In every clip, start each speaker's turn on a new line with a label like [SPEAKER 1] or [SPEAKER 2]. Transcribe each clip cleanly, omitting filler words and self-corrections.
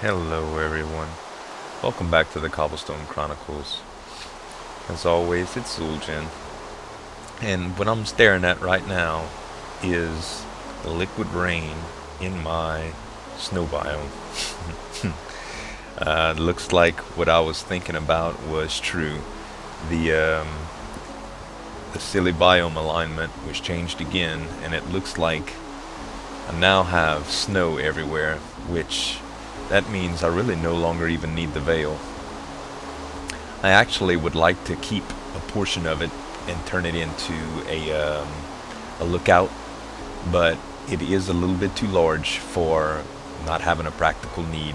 [SPEAKER 1] Hello everyone, welcome back to the Cobblestone Chronicles. As always, it's Zueljin, and what I'm staring at right now is the liquid rain in my snow biome. Looks like what I was thinking about was true. The um, the silly biome alignment was changed again, and it looks like I now have snow everywhere, which that means I really no longer even need the veil. I actually would like to keep a portion of it and turn it into a lookout, but it is a little bit too large for not having a practical need,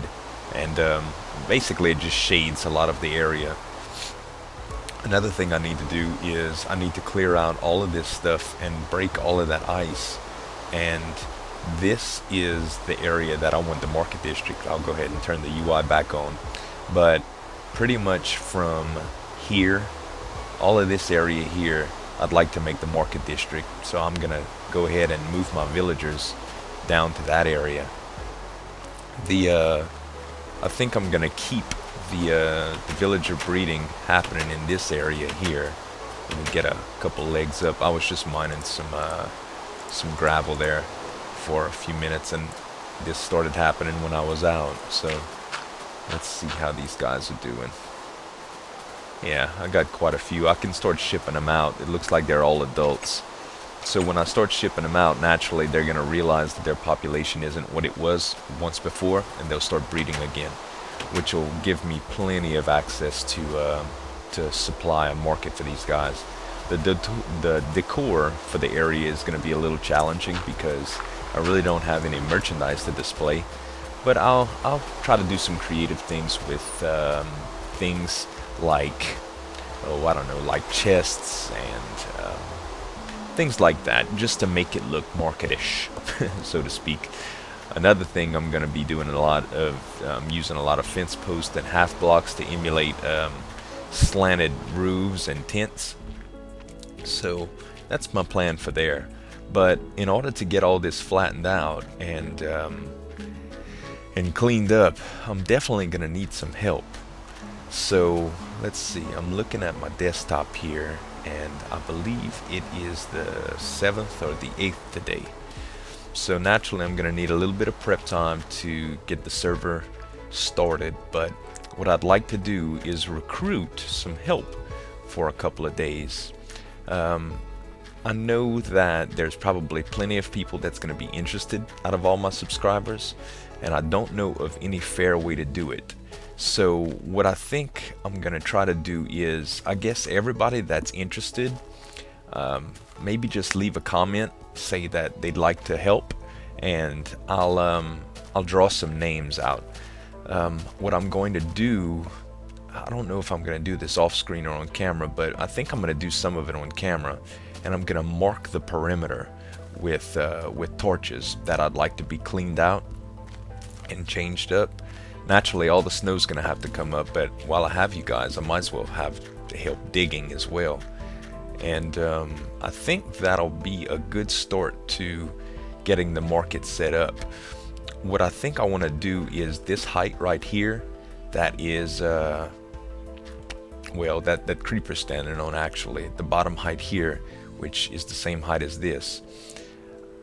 [SPEAKER 1] and basically it just shades a lot of the area. Another thing I need to do is I need to clear out all of this stuff and break all of that ice, and this is the area that I want the market district. I'll go ahead and turn the UI back on, but pretty much from here, all of this area here, I'd like to make the market district. So I'm gonna go ahead and move my villagers down to that area. I think I'm gonna keep the villager breeding happening in this area here. Let me get a couple legs up. I was just mining some gravel there for a few minutes, and this started happening when I was out. So let's see how these guys are doing. Yeah, I got quite a few. I can start shipping them out. It looks like they're all adults. So when I start shipping them out, naturally they're going to realize that their population isn't what it was once before, and they'll start breeding again, which will give me plenty of access to supply a market for these guys. The decor for the area is going to be a little challenging because I really don't have any merchandise to display, but I'll try to do some creative things with things like, oh, I don't know, like chests and things like that, just to make it look marketish, so to speak. Another thing I'm going to be doing a lot of, using a lot of fence posts and half blocks to emulate slanted roofs and tents. So that's my plan for there. But in order to get all this flattened out and cleaned up, I'm definitely going to need some help. So let's see, I'm looking at my desktop here, and I believe it is the 7th or the 8th today. So naturally I'm going to need a little bit of prep time to get the server started, but what I'd like to do is recruit some help for a couple of days. I know that there's probably plenty of people that's going to be interested out of all my subscribers, and I don't know of any fair way to do it. So what I think I'm going to try to do is, I guess everybody that's interested, maybe just leave a comment, say that they'd like to help, and I'll draw some names out. What I'm going to do, I don't know if I'm going to do this off screen or on camera, but I think I'm going to do some of it on camera, and I'm going to mark the perimeter with torches that I'd like to be cleaned out and changed up. Naturally, all the snow's going to have to come up, but while I have you guys, I might as well have help digging as well. And I think that'll be a good start to getting the market set up. What I think I want to do is this height right here, that is well, that creeper's standing on, actually the bottom height here, which is the same height as this.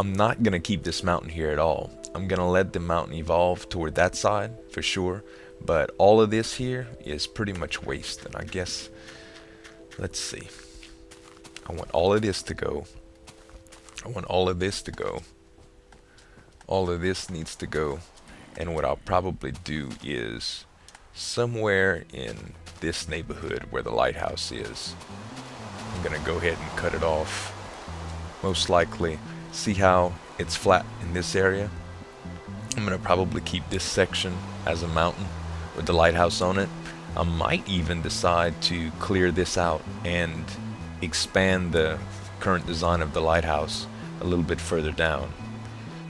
[SPEAKER 1] I'm not going to keep this mountain here at all. I'm going to let the mountain evolve toward that side for sure, but all of this here is pretty much waste. And I guess, let's see, I want all of this to go. I want all of this to go. All of this needs to go. And what I'll probably do is somewhere in this neighborhood where the lighthouse is, I'm going to go ahead and cut it off. Most likely, see how it's flat in this area? I'm going to probably keep this section as a mountain with the lighthouse on it. I might even decide to clear this out and expand the current design of the lighthouse a little bit further down.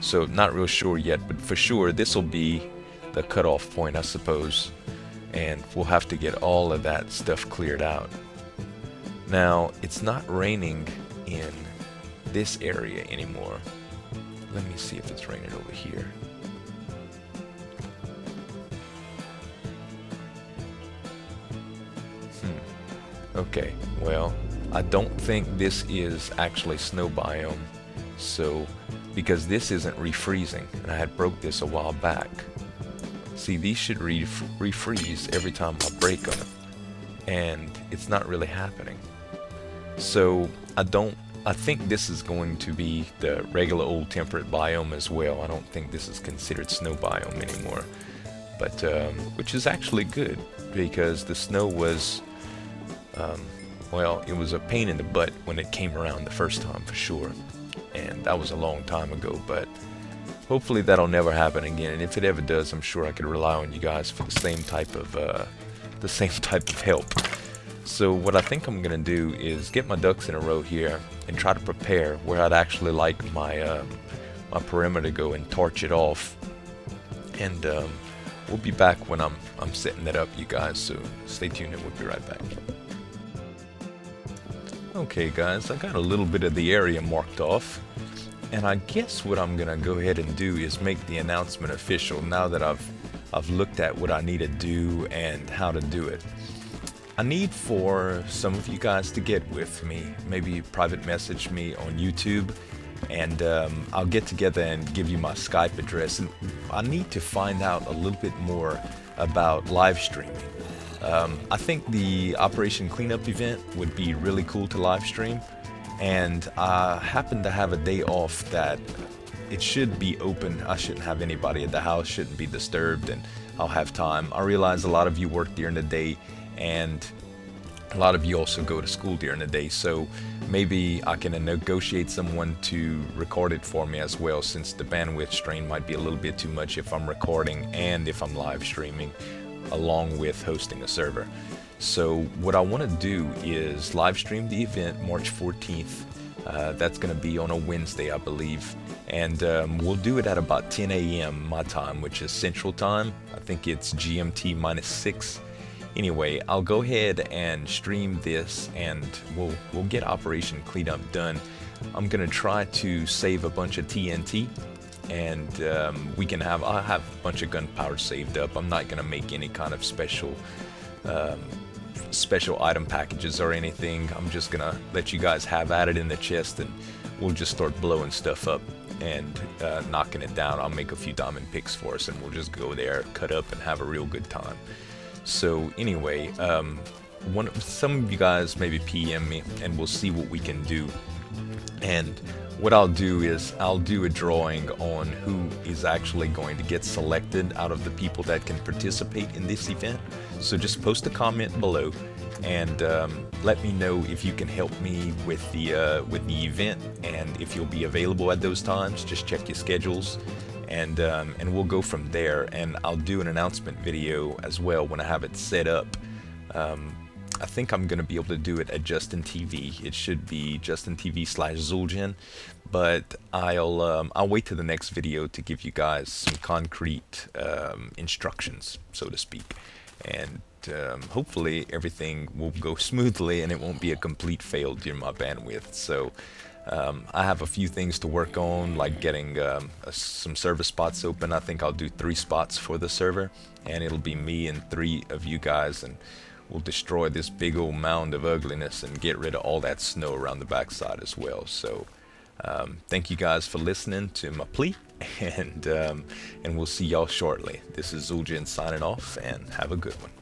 [SPEAKER 1] So not real sure yet, but for sure this will be the cutoff point, I suppose, and we'll have to get all of that stuff cleared out. Now, it's not raining in this area anymore. Let me see if it's raining over here. Okay, well, I don't think this is actually snow biome, so because this isn't refreezing, and I had broke this a while back. See, these should refreeze every time I break them, and it's not really happening. So I think this is going to be the regular old temperate biome as well. I don't think this is considered snow biome anymore, but which is actually good because the snow was, well, it was a pain in the butt when it came around the first time for sure, and that was a long time ago. But hopefully that'll never happen again. And if it ever does, I'm sure I could rely on you guys for the same type of help. So what I think I'm gonna do is get my ducks in a row here and try to prepare where I'd actually like my my perimeter to go and torch it off. And we'll be back when I'm setting that up, you guys. So stay tuned and we'll be right back. Okay, guys, I got a little bit of the area marked off, and I guess what I'm gonna go ahead and do is make the announcement official now that I've looked at what I need to do and how to do it. I need for some of you guys to get with me, maybe private message me on YouTube, and I'll get together and give you my Skype address. And I need to find out a little bit more about live streaming. I think the Operation Cleanup event would be really cool to live stream, and I happen to have a day off that it should be open. I shouldn't have anybody at the house, shouldn't be disturbed, and I'll have time. I realize a lot of you work during the day, and a lot of you also go to school during the day, so maybe I can negotiate someone to record it for me as well, since the bandwidth strain might be a little bit too much if I'm recording and if I'm live streaming along with hosting a server. So what I want to do is live stream the event March 14th. That's going to be on a Wednesday, I believe, and we'll do it at about 10 a.m. my time, which is Central Time. I think it's GMT -6. Anyway, I'll go ahead and stream this, and we'll get Operation Cleanup done. I'm gonna try to save a bunch of TNT, and I'll have a bunch of gunpowder saved up. I'm not gonna make any kind of special item packages or anything. I'm just gonna let you guys have at it in the chest, and we'll just start blowing stuff up and knocking it down. I'll make a few diamond picks for us, and we'll just go there, cut up, and have a real good time. So anyway, some of you guys maybe PM me, and we'll see what we can do. And what I'll do is I'll do a drawing on who is actually going to get selected out of the people that can participate in this event. So just post a comment below, and let me know if you can help me with the event, and if you'll be available at those times. Just check your schedules. And we'll go from there, and I'll do an announcement video as well when I have it set up. I think I'm gonna be able to do it at Justin TV. It should be Justin TV/Zueljin, but I'll wait to the next video to give you guys some concrete instructions, so to speak, and hopefully everything will go smoothly and it won't be a complete fail during my bandwidth. So I have a few things to work on, like getting some server spots open. I think I'll do 3 spots for the server, and it'll be me and 3 of you guys, and we'll destroy this big old mound of ugliness and get rid of all that snow around the backside as well. So thank you guys for listening to my plea, and we'll see y'all shortly. This is Zueljin signing off, and have a good one.